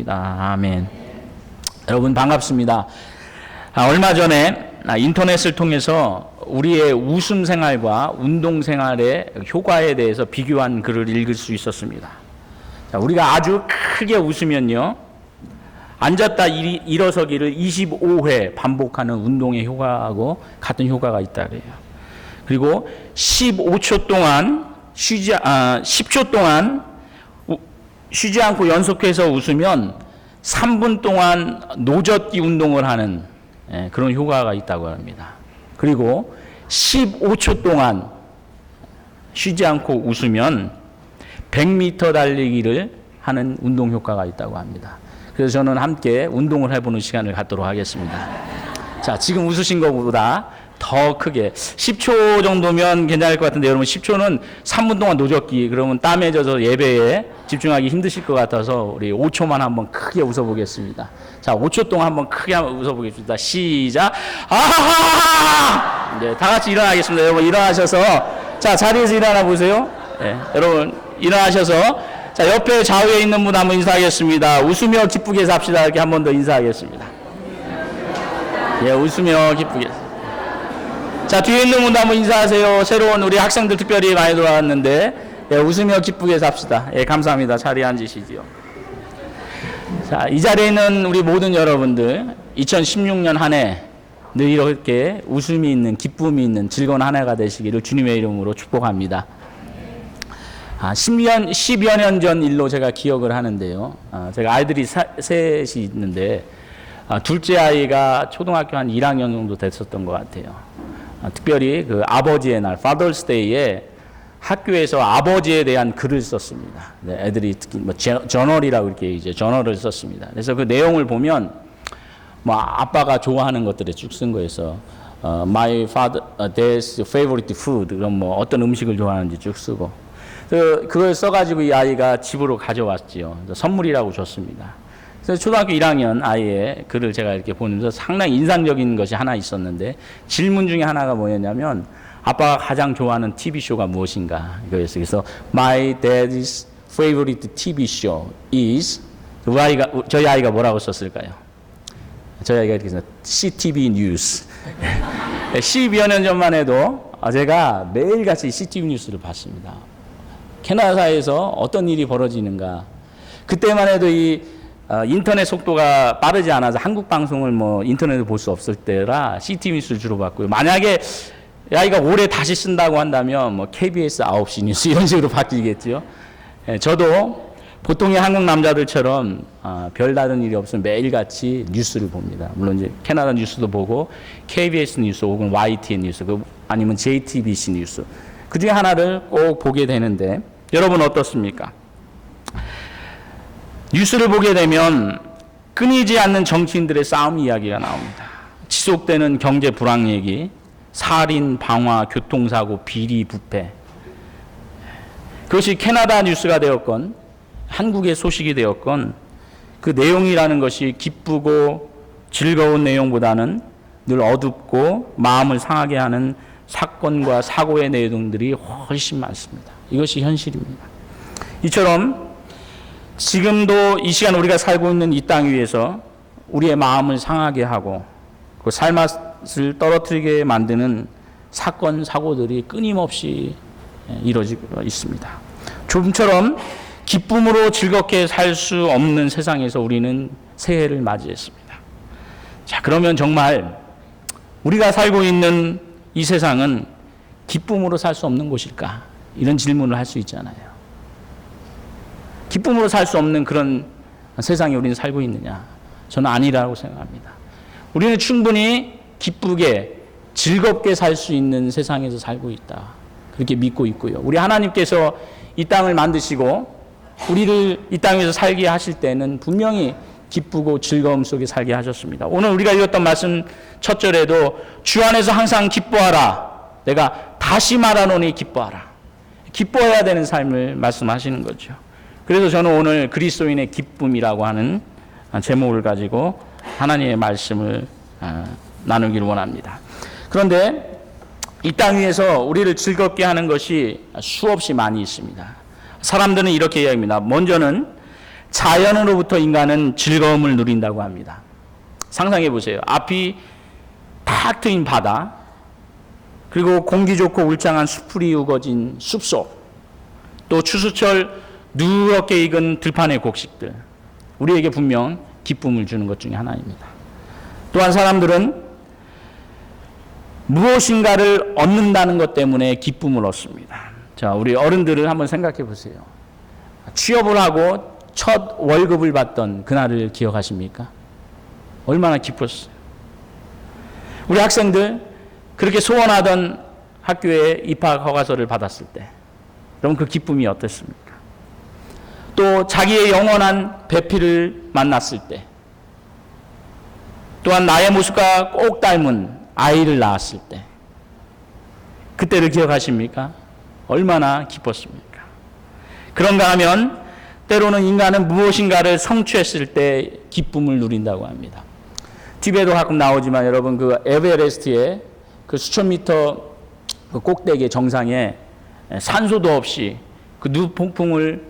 이름입니다. 아멘. 여러분 반갑습니다. 얼마 전에 인터넷을 통해서 우리의 웃음 생활과 운동 생활의 효과에 대해서 비교한 글을 읽을 수 있었습니다. 우리가 아주 크게 웃으면요, 앉았다 일어서기를 25회 반복하는 운동의 효과하고 같은 효과가 있다 그래요. 그리고 15초 동안 10초 동안 쉬지 않고 연속해서 웃으면 3분 동안 노젓기 운동을 하는 그런 효과가 있다고 합니다. 그리고 15초 동안 쉬지 않고 웃으면 100m 달리기를 하는 운동 효과가 있다고 합니다. 그래서 저는 함께 운동을 해보는 시간을 갖도록 하겠습니다. 자, 지금 웃으신 것보다 더 크게 10초 정도면 괜찮을 것 같은데, 여러분 10초는 3분 동안 노젓기, 그러면 땀에 젖어서 예배에 집중하기 힘드실 것 같아서 우리 5초만 한번 크게 웃어보겠습니다. 자, 5초 동안 한번 크게 한번 웃어보겠습니다. 시작. 아하하하! 네, 다 같이 일어나겠습니다. 여러분 일어나셔서, 자, 자리에서 일어나 보세요. 네, 여러분 일어나셔서, 자, 옆에 좌우에 있는 분 한번 인사하겠습니다. 웃으며 기쁘게 삽시다. 이렇게 한 번 더 인사하겠습니다. 예, 웃으며 기쁘게. 자, 뒤에 있는 분도 한번 인사하세요. 새로운 우리 학생들 특별히 많이 돌아왔는데, 예, 웃으며 기쁘게 삽시다. 예, 감사합니다. 자리에 앉으시지요. 자, 이 자리에 있는 우리 모든 여러분들, 2016년 한 해 늘 이렇게 웃음이 있는, 기쁨이 있는 즐거운 한 해가 되시기를 주님의 이름으로 축복합니다. 10여 년 전 일로 제가 기억을 하는데요. 제가 아이들이 셋이 있는데, 둘째 아이가 초등학교 한 1학년 정도 됐었던 것 같아요. 특별히 그 아버지의 날, Father's Day에 학교에서 아버지에 대한 글을 썼습니다. 네, 애들이 특히 뭐 저널이라고 이렇게 이제 저널을 썼습니다. 그래서 그 내용을 보면 뭐 아빠가 좋아하는 것들을 쭉 쓴 거에서 My dad's favorite food, 그럼 뭐 어떤 음식을 좋아하는지 쭉 쓰고, 그걸 써가지고 이 아이가 집으로 가져왔지요. 선물이라고 줬습니다. 그래서 초등학교 1학년 아이의 글을 제가 이렇게 보면서 상당히 인상적인 것이 하나 있었는데, 질문 중에 하나가 뭐였냐면 아빠가 가장 좋아하는 TV쇼가 무엇인가 이거였어요. 그래서 My dad's favorite TV show is, 저희 아이가 뭐라고 썼을까요? 저희 아이가 이렇게 썼어요. CTV 뉴스. 12여 년 전만 해도 제가 매일같이 CTV 뉴스를 봤습니다. 캐나다에서 어떤 일이 벌어지는가. 그때만 해도 이 인터넷 속도가 빠르지 않아서 한국 방송을 뭐 인터넷으로 볼 수 없을 때라 CTV 뉴스를 주로 봤고요. 만약에 아이가 올해 다시 쓴다고 한다면 뭐 KBS 9시 뉴스 이런 식으로 바뀌겠죠. 저도 보통의 한국 남자들처럼 별다른 일이 없으면 매일같이 뉴스를 봅니다. 물론 이제 캐나다 뉴스도 보고 KBS 뉴스 혹은 YTN 뉴스 아니면 JTBC 뉴스, 그 중에 하나를 꼭 보게 되는데, 여러분 어떻습니까? 뉴스를 보게 되면 끊이지 않는 정치인들의 싸움 이야기가 나옵니다. 지속되는 경제 불황 얘기, 살인, 방화, 교통사고, 비리, 부패. 그것이 캐나다 뉴스가 되었건 한국의 소식이 되었건 그 내용이라는 것이 기쁘고 즐거운 내용보다는 늘 어둡고 마음을 상하게 하는 사건과 사고의 내용들이 훨씬 많습니다. 이것이 현실입니다. 이처럼 지금도 이 시간 우리가 살고 있는 이 땅 위에서 우리의 마음을 상하게 하고 그 삶을 떨어뜨리게 만드는 사건, 사고들이 끊임없이 이루어지고 있습니다. 좀처럼 기쁨으로 즐겁게 살 수 없는 세상에서 우리는 새해를 맞이했습니다. 자, 그러면 정말 우리가 살고 있는 이 세상은 기쁨으로 살 수 없는 곳일까? 이런 질문을 할 수 있잖아요. 기쁨으로 살 수 없는 그런 세상에 우리는 살고 있느냐? 저는 아니라고 생각합니다. 우리는 충분히 기쁘게 즐겁게 살 수 있는 세상에서 살고 있다. 그렇게 믿고 있고요. 우리 하나님께서 이 땅을 만드시고 우리를 이 땅에서 살게 하실 때는 분명히 기쁘고 즐거움 속에 살게 하셨습니다. 오늘 우리가 읽었던 말씀 첫 절에도 주 안에서 항상 기뻐하라. 내가 다시 말하노니 기뻐하라. 기뻐해야 되는 삶을 말씀하시는 거죠. 그래서 저는 오늘 그리스도인의 기쁨이라고 하는 제목을 가지고 하나님의 말씀을 나누기를 원합니다. 그런데 이 땅 위에서 우리를 즐겁게 하는 것이 수없이 많이 있습니다. 사람들은 이렇게 이야기합니다. 먼저는 자연으로부터 인간은 즐거움을 누린다고 합니다. 상상해 보세요. 앞이 탁 트인 바다, 그리고 공기 좋고 울창한 수풀이 우거진 숲속, 또 추수철 누렇게 익은 들판의 곡식들, 우리에게 분명 기쁨을 주는 것 중에 하나입니다. 또한 사람들은 무엇인가를 얻는다는 것 때문에 기쁨을 얻습니다. 자, 우리 어른들을 한번 생각해 보세요. 취업을 하고 첫 월급을 받던 그날을 기억하십니까? 얼마나 기뻤어요. 우리 학생들 그렇게 소원하던 학교에 입학 허가서를 받았을 때, 그럼 그 기쁨이 어땠습니까? 또 자기의 영원한 배필을 만났을 때, 또한 나의 모습과 꼭 닮은 아이를 낳았을 때, 그때를 기억하십니까? 얼마나 기뻤습니까? 그런가 하면 때로는 인간은 무엇인가를 성취했을 때 기쁨을 누린다고 합니다. TV에도 가끔 나오지만 여러분, 그 에베레스트의 그 수천 미터 그 꼭대기 정상에 산소도 없이 그 누폭풍을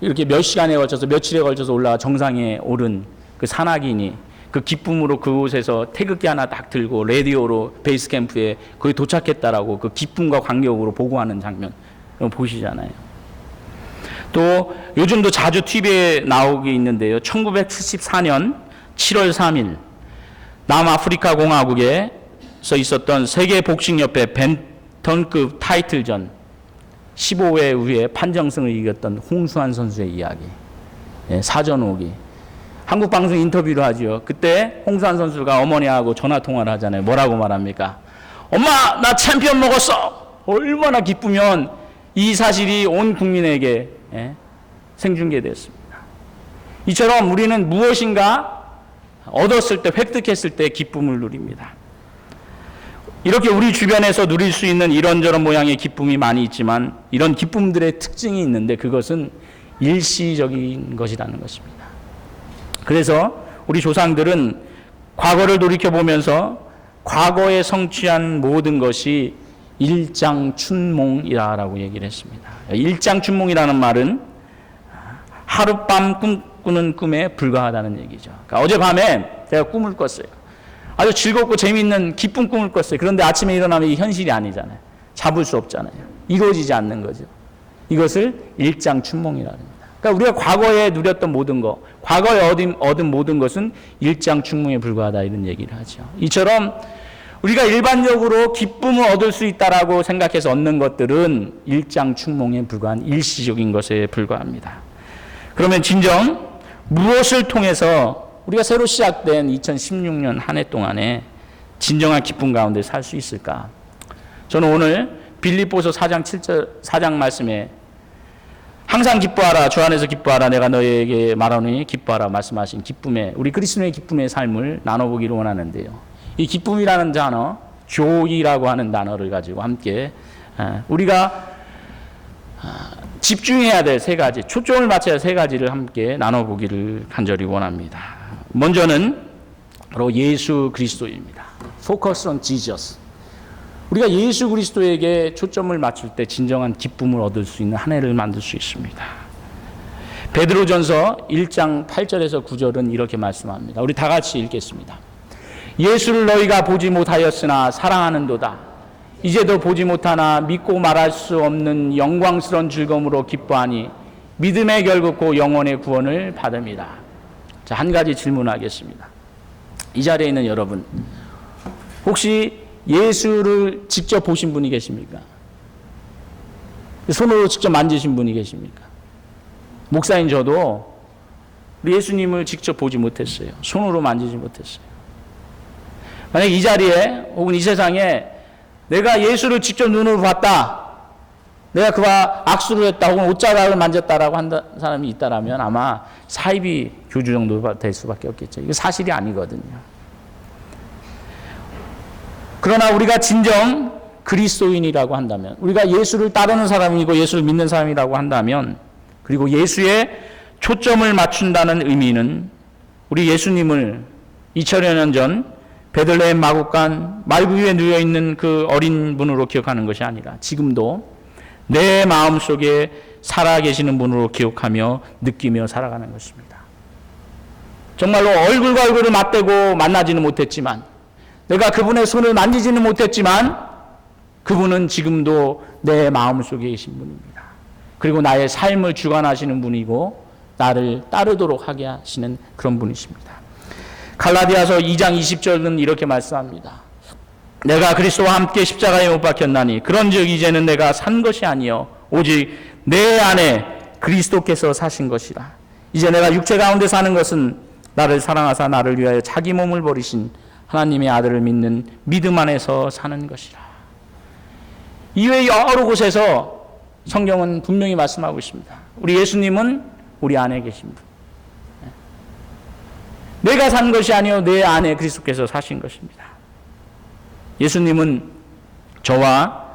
이렇게 몇 시간에 걸쳐서 며칠에 걸쳐서 올라가 정상에 오른 그 산악인이 그 기쁨으로 그곳에서 태극기 하나 딱 들고 라디오로 베이스 캠프에 거기 도착했다라고 그 기쁨과 감격으로 보고하는 장면 보시잖아요. 또 요즘도 자주 TV에 나오게 있는데요. 1974년 7월 3일 남아프리카 공화국에서 있었던 세계복싱협회 벤턴급 타이틀전 15회 후에 판정승을 이겼던 홍수환 선수의 이야기. 사전 오기. 한국 방송 인터뷰를 하죠. 그때 홍수환 선수가 어머니하고 전화 통화를 하잖아요. 뭐라고 말합니까? 엄마, 나 챔피언 먹었어. 얼마나 기쁘면 이 사실이 온 국민에게 생중계됐습니다. 이처럼 우리는 무엇인가 얻었을 때, 획득했을 때 기쁨을 누립니다. 이렇게 우리 주변에서 누릴 수 있는 이런저런 모양의 기쁨이 많이 있지만 이런 기쁨들의 특징이 있는데 그것은 일시적인 것이라는 것입니다. 그래서 우리 조상들은 과거를 돌이켜보면서 과거에 성취한 모든 것이 일장춘몽이라고 얘기를 했습니다. 일장춘몽이라는 말은 하룻밤 꿈꾸는 꿈에 불과하다는 얘기죠. 그러니까 어젯밤에 제가 꿈을 꿨어요. 아주 즐겁고 재미있는 기쁜 꿈을 꿨어요. 그런데 아침에 일어나면 이게 현실이 아니잖아요. 잡을 수 없잖아요. 이루어지지 않는 거죠. 이것을 일장춘몽이라고 합니다. 그러니까 우리가 과거에 누렸던 모든 것, 과거에 얻은 모든 것은 일장춘몽에 불과하다 이런 얘기를 하죠. 이처럼 우리가 일반적으로 기쁨을 얻을 수 있다라고 생각해서 얻는 것들은 일장춘몽에 불과한 일시적인 것에 불과합니다. 그러면 진정 무엇을 통해서 우리가 새로 시작된 2016년 한 해 동안에 진정한 기쁨 가운데 살 수 있을까? 저는 오늘 빌립보서 4장 말씀에 항상 기뻐하라, 주 안에서 기뻐하라, 내가 너희에게 말하노니 기뻐하라 말씀하신 기쁨의, 우리 그리스도의 기쁨의 삶을 나눠보기를 원하는데요. 이 기쁨이라는 단어, joy라고 하는 단어를 가지고 함께 우리가 집중해야 될 세 가지, 초점을 맞춰야 할 세 가지를 함께 나눠보기를 간절히 원합니다. 먼저는 바로 예수 그리스도입니다. Focus on Jesus. 우리가 예수 그리스도에게 초점을 맞출 때 진정한 기쁨을 얻을 수 있는 한 해를 만들 수 있습니다. 베드로전서 1장 8절에서 9절은 이렇게 말씀합니다. 우리 다 같이 읽겠습니다. 예수를 너희가 보지 못하였으나 사랑하는도다. 이제도 보지 못하나 믿고 말할 수 없는 영광스러운 즐거움으로 기뻐하니 믿음의 결국고 영혼의 구원을 받음이라. 자, 한 가지 질문하겠습니다. 이 자리에 있는 여러분, 혹시 예수를 직접 보신 분이 계십니까? 손으로 직접 만지신 분이 계십니까? 목사인 저도 우리 예수님을 직접 보지 못했어요. 손으로 만지지 못했어요. 만약 이 자리에 혹은 이 세상에 내가 예수를 직접 눈으로 봤다, 내가 그와 악수를 했다 혹은 옷자락을 만졌다라고 한 사람이 있다라면 아마 사이비 교주 정도 될 수밖에 없겠죠. 이거 사실이 아니거든요. 그러나 우리가 진정 그리스도인이라고 한다면, 우리가 예수를 따르는 사람이고 예수를 믿는 사람이라고 한다면, 그리고 예수의 초점을 맞춘다는 의미는 우리 예수님을 2000여 년 전 베들레헴 마구간 말구 위에 누워있는 그 어린 분으로 기억하는 것이 아니라 지금도 내 마음속에 살아계시는 분으로 기억하며 느끼며 살아가는 것입니다. 정말로 얼굴과 얼굴을 맞대고 만나지는 못했지만, 내가 그분의 손을 만지지는 못했지만 그분은 지금도 내 마음속에 계신 분입니다. 그리고 나의 삶을 주관하시는 분이고 나를 따르도록 하게 하시는 그런 분이십니다. 갈라디아서 2장 20절은 이렇게 말씀합니다. 내가 그리스도와 함께 십자가에 못 박혔나니 그런즉 이제는 내가 산 것이 아니요 오직 내 안에 그리스도께서 사신 것이라. 이제 내가 육체 가운데 사는 것은 나를 사랑하사 나를 위하여 자기 몸을 버리신 하나님의 아들을 믿는 믿음 안에서 사는 것이라. 이외 여러 곳에서 성경은 분명히 말씀하고 있습니다. 우리 예수님은 우리 안에 계신 분. 내가 산 것이 아니요 내 안에 그리스도께서 사신 것입니다. 예수님은 저와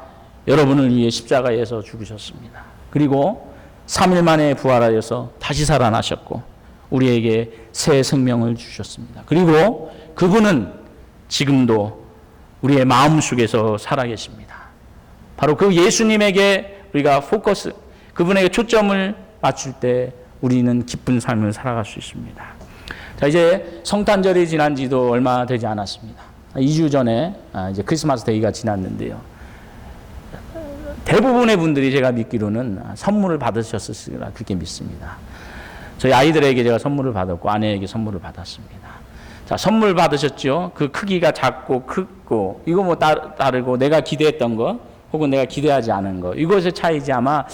여러분을 위해 십자가에서 죽으셨습니다. 그리고 3일 만에 부활하여서 다시 살아나셨고 우리에게 새 생명을 주셨습니다. 그리고 그분은 지금도 우리의 마음속에서 살아계십니다. 바로 그 예수님에게 우리가 그분에게 초점을 맞출 때 우리는 기쁜 삶을 살아갈 수 있습니다. 자, 이제 성탄절이 지난 지도 얼마 되지 않았습니다. 2주 전에 이제 크리스마스 데이가 지났는데요. 대부분의 분들이 제가 믿기로는 선물을 받으셨으리라 그렇게 믿습니다. 저희 아이들에게 제가 선물을 받았고 아내에게 선물을 받았습니다. 자, 선물 받으셨죠? 그 크기가 작고 크고 이거 뭐 다르고 내가 기대했던 거 혹은 내가 기대하지 않은 거 이것의 차이지 아마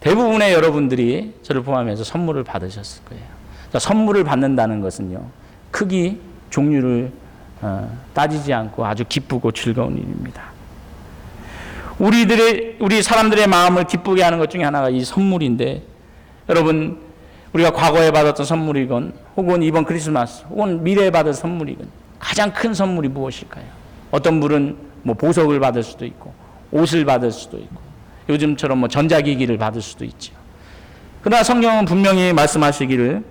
대부분의 여러분들이 저를 포함해서 선물을 받으셨을 거예요. 자, 선물을 받는다는 것은요. 크기, 종류를 따지지 않고 아주 기쁘고 즐거운 일입니다. 우리 사람들의 마음을 기쁘게 하는 것 중에 하나가 이 선물인데 여러분 우리가 과거에 받았던 선물이건 혹은 이번 크리스마스 혹은 미래에 받을 선물이건 가장 큰 선물이 무엇일까요? 어떤 분은 뭐 보석을 받을 수도 있고 옷을 받을 수도 있고 요즘처럼 뭐 전자기기를 받을 수도 있죠. 그러나 성경은 분명히 말씀하시기를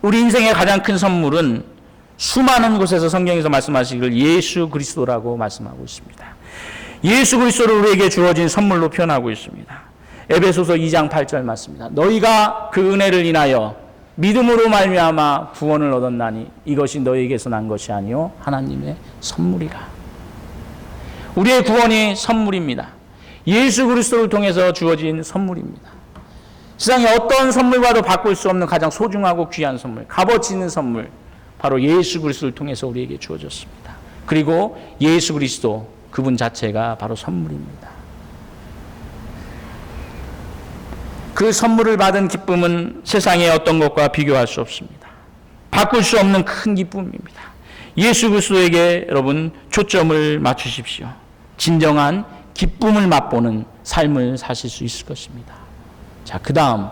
우리 인생의 가장 큰 선물은 수많은 곳에서 성경에서 말씀하시기를 예수 그리스도라고 말씀하고 있습니다. 예수 그리스도를 우리에게 주어진 선물로 표현하고 있습니다. 에베소서 2장 8절 맞습니다. 너희가 그 은혜를 인하여 믿음으로 말미암아 구원을 얻었나니 이것이 너희에게서 난 것이 아니요 하나님의 선물이라. 우리의 구원이 선물입니다. 예수 그리스도를 통해서 주어진 선물입니다. 세상에 어떤 선물과도 바꿀 수 없는 가장 소중하고 귀한 선물, 값어치 있는 선물, 바로 예수 그리스도를 통해서 우리에게 주어졌습니다. 그리고 예수 그리스도 그분 자체가 바로 선물입니다. 그 선물을 받은 기쁨은 세상의 어떤 것과 비교할 수 없습니다. 바꿀 수 없는 큰 기쁨입니다. 예수 그리스도에게 여러분 초점을 맞추십시오. 진정한 기쁨을 맛보는 삶을 사실 수 있을 것입니다. 자, 그 다음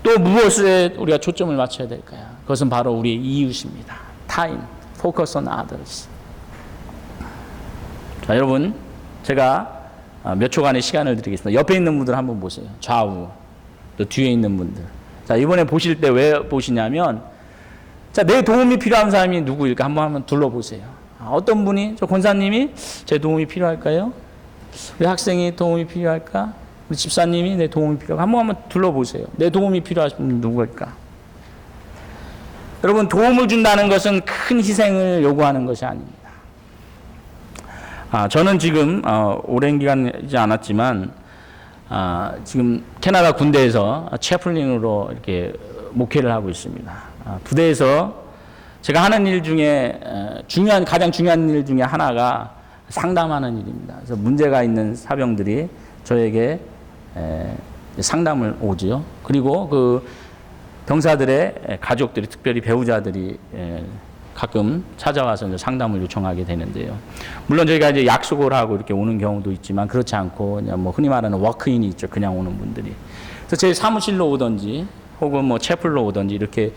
또 무엇에 우리가 초점을 맞춰야 될까요? 그것은 바로 우리의 이웃입니다. 타인, focus on others. 자, 여러분 제가 몇 초간의 시간을 드리겠습니다. 옆에 있는 분들 한번 보세요. 좌우, 또 뒤에 있는 분들. 자, 이번에 보실 때 왜 보시냐면, 자, 내 도움이 필요한 사람이 누구일까? 한번 둘러보세요. 어떤 분이, 저 권사님이 제 도움이 필요할까요? 우리 학생이 도움이 필요할까? 우리 집사님이 내 도움이 필요할까? 한번 둘러보세요. 내 도움이 필요하신 분은 누구일까? 여러분, 도움을 준다는 것은 큰 희생을 요구하는 것이 아닙니다. 저는 지금 오랜 기간이지 않았지만 지금 캐나다 군대에서 채플린으로 이렇게 목회를 하고 있습니다. 부대에서 제가 하는 일 중에 가장 중요한 일 중에 하나가 상담하는 일입니다. 그래서 문제가 있는 사병들이 저에게 상담을 오지요. 그리고 그 병사들의 가족들이, 특별히 배우자들이 가끔 찾아와서 이제 상담을 요청하게 되는데요. 물론 저희가 이제 약속을 하고 이렇게 오는 경우도 있지만 그렇지 않고 그냥 뭐 흔히 말하는 워크인이 있죠. 그냥 오는 분들이. 그래서 제 사무실로 오든지 혹은 뭐 채플로 오든지 이렇게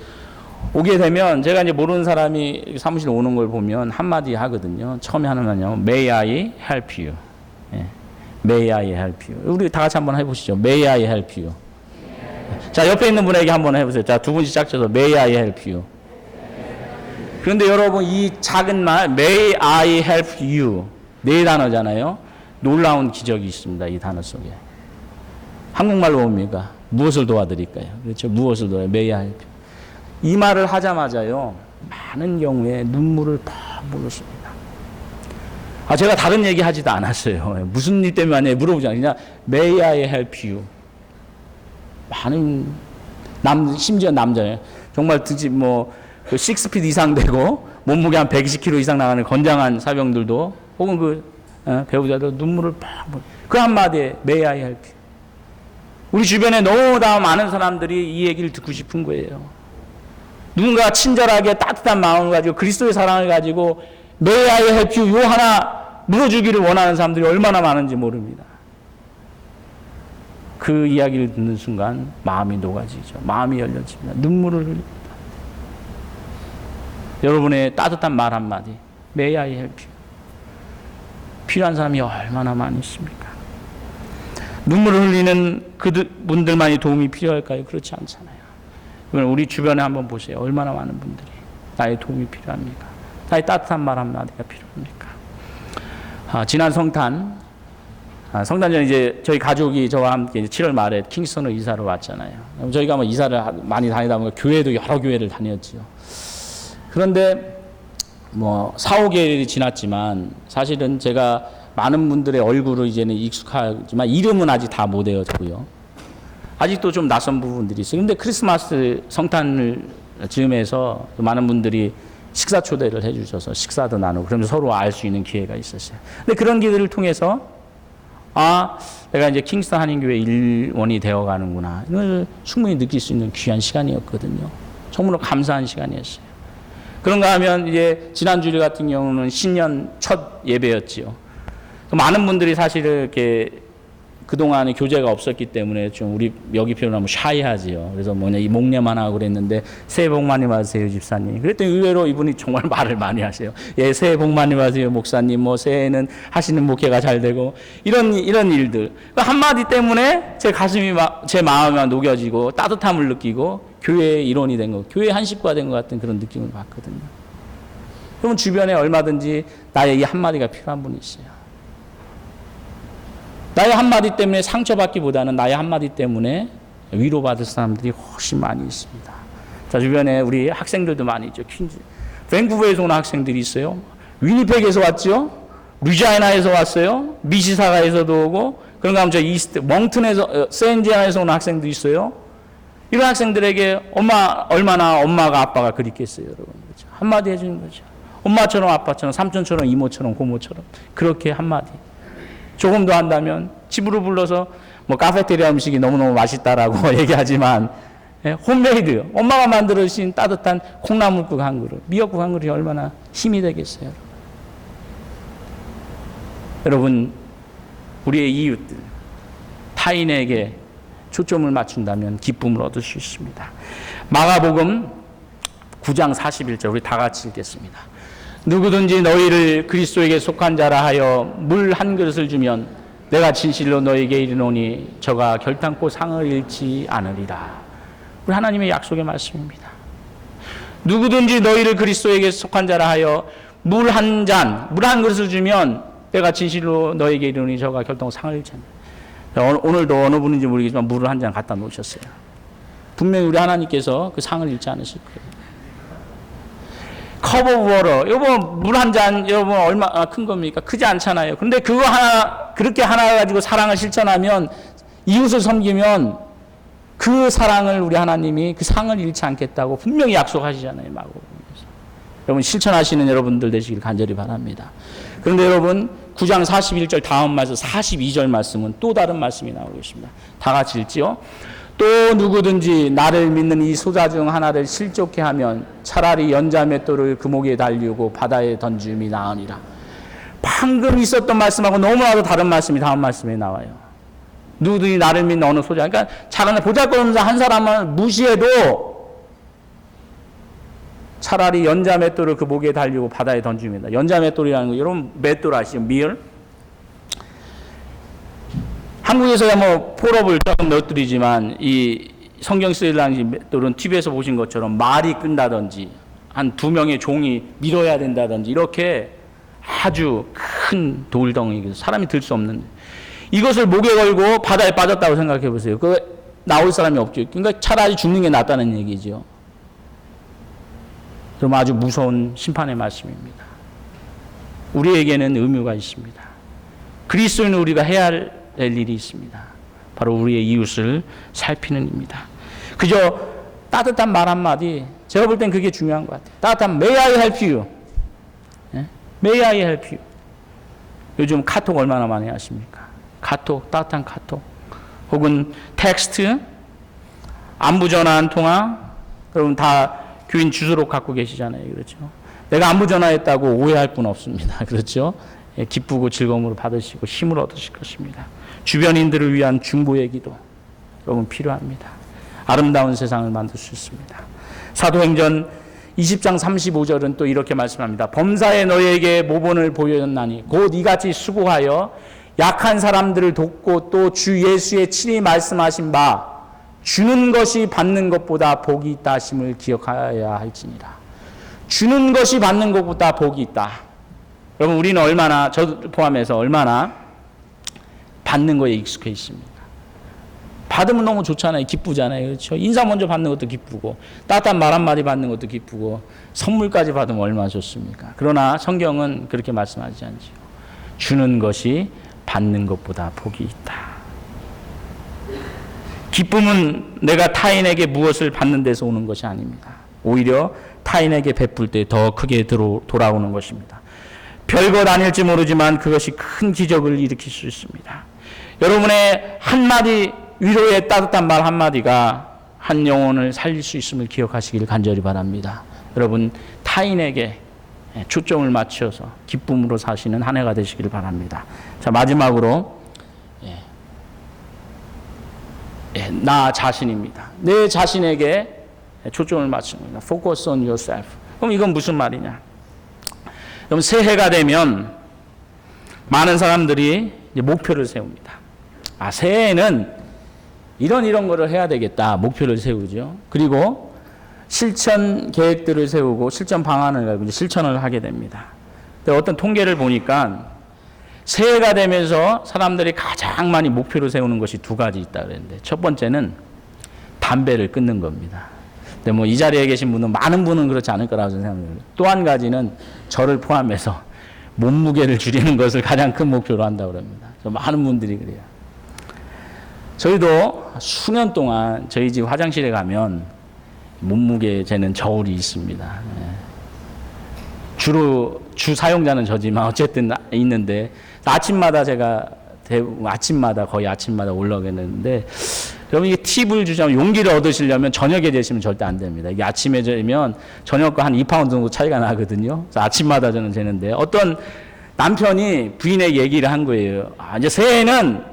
오게 되면 제가 이제 모르는 사람이 사무실 오는 걸 보면 한마디 하거든요. 처음에 하는 말은요. May I help you? 예. May I help you? 우리 다 같이 한번 해보시죠. May I help you? 자, 옆에 있는 분에게 한번 해보세요. 자, 두 분씩 짝져서 May I help you? 그런데 여러분 이 작은 말 May I help you? 네 단어잖아요. 놀라운 기적이 있습니다. 이 단어 속에. 한국말로 뭡니까? 무엇을 도와드릴까요? 그렇죠. 무엇을 도와요? May I help you? 이 말을 하자마자요, 많은 경우에 눈물을 팍 흘렸습니다. 제가 다른 얘기 하지도 않았어요. 무슨 일 때문에 만약에 물어보지 않아요. 그냥 May I help you? 많은 심지어 남자예요. 정말 등치 뭐 6피트 이상 되고 몸무게 한 120kg 이상 나가는 건장한 사병들도 혹은 배우자도 눈물을 팍, 그 한마디에 May I help you? 우리 주변에 너무나 많은 사람들이 이 얘기를 듣고 싶은 거예요. 누군가 친절하게 따뜻한 마음을 가지고 그리스도의 사랑을 가지고 May I help you? 요 하나 물어주기를 원하는 사람들이 얼마나 많은지 모릅니다. 그 이야기를 듣는 순간 마음이 녹아지죠. 마음이 열려집니다. 눈물을 흘립니다. 여러분의 따뜻한 말 한마디, May I help you? 필요한 사람이 얼마나 많이 있습니까? 눈물을 흘리는 그분들만이 도움이 필요할까요? 그렇지 않잖아요. 우리 주변에 한번 보세요. 얼마나 많은 분들이 나의 도움이 필요합니까? 나의 따뜻한 말 한마디가 필요합니까? 지난 성탄 전에 이제 저희 가족이 저와 함께 7월 말에 킹스턴으로 이사를 왔잖아요. 저희가 뭐 이사를 많이 다니다 보니까 교회도 여러 교회를 다녔지요. 그런데 뭐 4, 5개월이 지났지만 사실은 제가 많은 분들의 얼굴을 이제는 익숙하지만 이름은 아직 다 못 외웠고요. 아직도 좀 낯선 부분들이 있어요. 근데 크리스마스 성탄을 즈음해서 많은 분들이 식사 초대를 해주셔서 식사도 나누고 그러면서 서로 알 수 있는 기회가 있었어요. 근데 그런 기회를 통해서 내가 이제 킹스턴 한인교회 일원이 되어가는구나. 이걸 충분히 느낄 수 있는 귀한 시간이었거든요. 정말로 감사한 시간이었어요. 그런가 하면 이제 지난 주일 같은 경우는 신년 첫 예배였지요. 많은 분들이 사실 이렇게 그동안에 교제가 없었기 때문에 좀 우리 여기 표현하면 샤이하지요. 그래서 이 목례만 하고 그랬는데 새해 복 많이 받으세요, 집사님. 그랬더니 의외로 이분이 정말 말을 많이 하세요. 예, 새해 복 많이 받으세요, 목사님. 뭐 새해에는 하시는 목회가 잘 되고 이런 일들. 그 한마디 때문에 제 가슴이 제 마음이 녹여지고 따뜻함을 느끼고 교회의 일원이 된 거, 교회 한 식구가 된 것 같은 그런 느낌을 받거든요. 그러면 주변에 얼마든지 나의 이 한마디가 필요한 분이 있어요. 나의 한마디 때문에 상처받기보다는 나의 한마디 때문에 위로받을 사람들이 훨씬 많이 있습니다. 자, 주변에 우리 학생들도 많이 있죠. 밴쿠버에서 온 학생들이 있어요. 위니펙에서 왔죠. 루지아나에서 왔어요. 미시사가에서도 오고, 그런가 하면 저 이스트, 멍튼에서, 세인지아나에서 온 학생도 있어요. 이런 학생들에게 얼마나 엄마가 아빠가 그립겠어요, 여러분. 그렇죠? 한마디 해주는 거죠. 엄마처럼 아빠처럼, 삼촌처럼, 이모처럼, 고모처럼. 그렇게 한마디. 조금 더 한다면 집으로 불러서 뭐 카페테리아 음식이 너무너무 맛있다라고 얘기하지만 홈메이드, 엄마가 만들어주신 따뜻한 콩나물국 한 그릇, 미역국 한 그릇이 얼마나 힘이 되겠어요. 여러분, 우리의 이웃들, 타인에게 초점을 맞춘다면 기쁨을 얻을 수 있습니다. 마가복음 9장 41절 우리 다 같이 읽겠습니다. 누구든지 너희를 그리스도에게 속한 자라 하여 물 한 그릇을 주면 내가 진실로 너에게 이르노니 저가 결탄코 상을 잃지 않으리라. 우리 하나님의 약속의 말씀입니다. 누구든지 너희를 그리스도에게 속한 자라 하여 물 한 그릇을 주면 내가 진실로 너에게 이르노니 저가 결탄코 상을 잃지 않으리라. 오늘도 어느 분인지 모르겠지만 물을 한 잔 갖다 놓으셨어요. 분명히 우리 하나님께서 그 상을 잃지 않으실 거예요. 컵 오브 워터, 여러분 물 한 잔 여러분 얼마나 큰 겁니까? 크지 않잖아요. 그런데 그거 그렇게 하나 가지고 사랑을 실천하면, 이웃을 섬기면 그 사랑을 우리 하나님이 그 상을 잃지 않겠다고 분명히 약속하시잖아요. 마가복음에서. 여러분 실천하시는 여러분들 되시길 간절히 바랍니다. 그런데 여러분 9장 41절 다음 말씀 42절 말씀은 또 다른 말씀이 나오고 있습니다. 다 같이 읽지요. 또 누구든지 나를 믿는 이 소자 중 하나를 실족해 하면 차라리 연자맷돌을 그 목에 달리고 바다에 던짐이 나으니라. 방금 있었던 말씀하고 너무나도 다른 말씀이 다음 말씀에 나와요. 누구든지 나를 믿는 어느 소자, 그러니까 작은 보잘것없는 한 사람을 무시해도 차라리 연자맷돌을 그 목에 달리고 바다에 던짐이다. 연자맷돌이라는 거 여러분 맷돌 아시죠? 밀? 한국에서야 뭐 폴업을 조금 넣어드리지만 이 성경 쓰이라는 맷돌은 TV에서 보신 것처럼 말이 끈다든지 한 2명의 종이 밀어야 된다든지 이렇게 아주 큰 돌덩이, 사람이 들 수 없는 이것을 목에 걸고 바다에 빠졌다고 생각해 보세요. 나올 사람이 없죠. 그러니까 차라리 죽는 게 낫다는 얘기죠. 그럼 아주 무서운 심판의 말씀입니다. 우리에게는 의무가 있습니다. 그리스도인은 우리가 해야 할 일이 있습니다. 바로 우리의 이웃을 살피는 입니다. 그저 따뜻한 말 한마디, 제가 볼 땐 그게 중요한 것 같아요. 따뜻한 May I help you? May I help you? 요즘 카톡 얼마나 많이 하십니까? 카톡, 따뜻한 카톡. 혹은 텍스트, 안부 전화 한 통화. 여러분 다 교인 주소록 갖고 계시잖아요. 그렇죠? 내가 안부 전화했다고 오해할 분 없습니다. 그렇죠? 기쁘고 즐거움으로 받으시고 힘을 얻으실 것입니다. 주변인들을 위한 중보의 기도 여러분 필요합니다. 아름다운 세상을 만들 수 있습니다. 사도행전 20장 35절은 또 이렇게 말씀합니다. 범사에 너희에게 모본을 보였나니 곧 이같이 수고하여 약한 사람들을 돕고 또 주 예수의 친히 말씀하신 바 주는 것이 받는 것보다 복이 있다 하심을 기억하여야 할지니라. 주는 것이 받는 것보다 복이 있다. 여러분 우리는 얼마나, 저 포함해서 얼마나 받는 거에 익숙해 있습니까? 받으면 너무 좋잖아요. 기쁘잖아요. 그렇죠? 인사 먼저 받는 것도 기쁘고 따뜻한 말 한마디 받는 것도 기쁘고 선물까지 받으면 얼마나 좋습니까? 그러나 성경은 그렇게 말씀하지 않지요. 주는 것이 받는 것보다 복이 있다. 기쁨은 내가 타인에게 무엇을 받는 데서 오는 것이 아닙니다. 오히려 타인에게 베풀 때 더 크게 돌아오는 것입니다. 별것 아닐지 모르지만 그것이 큰 기적을 일으킬 수 있습니다. 여러분의 한마디 위로의 따뜻한 말 한마디가 한 영혼을 살릴 수 있음을 기억하시길 간절히 바랍니다. 여러분 타인에게 초점을 맞춰서 기쁨으로 사시는 한 해가 되시길 바랍니다. 자, 마지막으로 나 자신입니다. 내 자신에게 초점을 맞추는 겁니다. Focus on yourself. 그럼 이건 무슨 말이냐? 그럼 새해가 되면 많은 사람들이 이제 목표를 세웁니다. 새해에는 이런 거를 해야 되겠다. 목표를 세우죠. 그리고 실천 계획들을 세우고 실천 방안을 가지고 이제 실천을 하게 됩니다. 근데 어떤 통계를 보니까 새해가 되면서 사람들이 가장 많이 목표를 세우는 것이 두 가지 있다 그랬는데 첫 번째는 담배를 끊는 겁니다. 근데 뭐 이 자리에 계신 분은 많은 분은 그렇지 않을 거라고 생각합니다. 또 한 가지는 저를 포함해서 몸무게를 줄이는 것을 가장 큰 목표로 한다고 합니다. 많은 분들이 그래요. 저희도 수년 동안 저희 집 화장실에 가면 몸무게 재는 저울이 있습니다. 주로 주 사용자는 저지만 어쨌든 있는데 아침마다 제가 거의 아침마다 올라가겠는데 여러분 이게 팁을 주자면 용기를 얻으시려면 저녁에 재시면 절대 안 됩니다. 이게 아침에 재면 저녁과 한 2파운드 정도 차이가 나거든요. 그래서 아침마다 저는 재는데 어떤 남편이 부인에게 얘기를 한 거예요. 이제 새해에는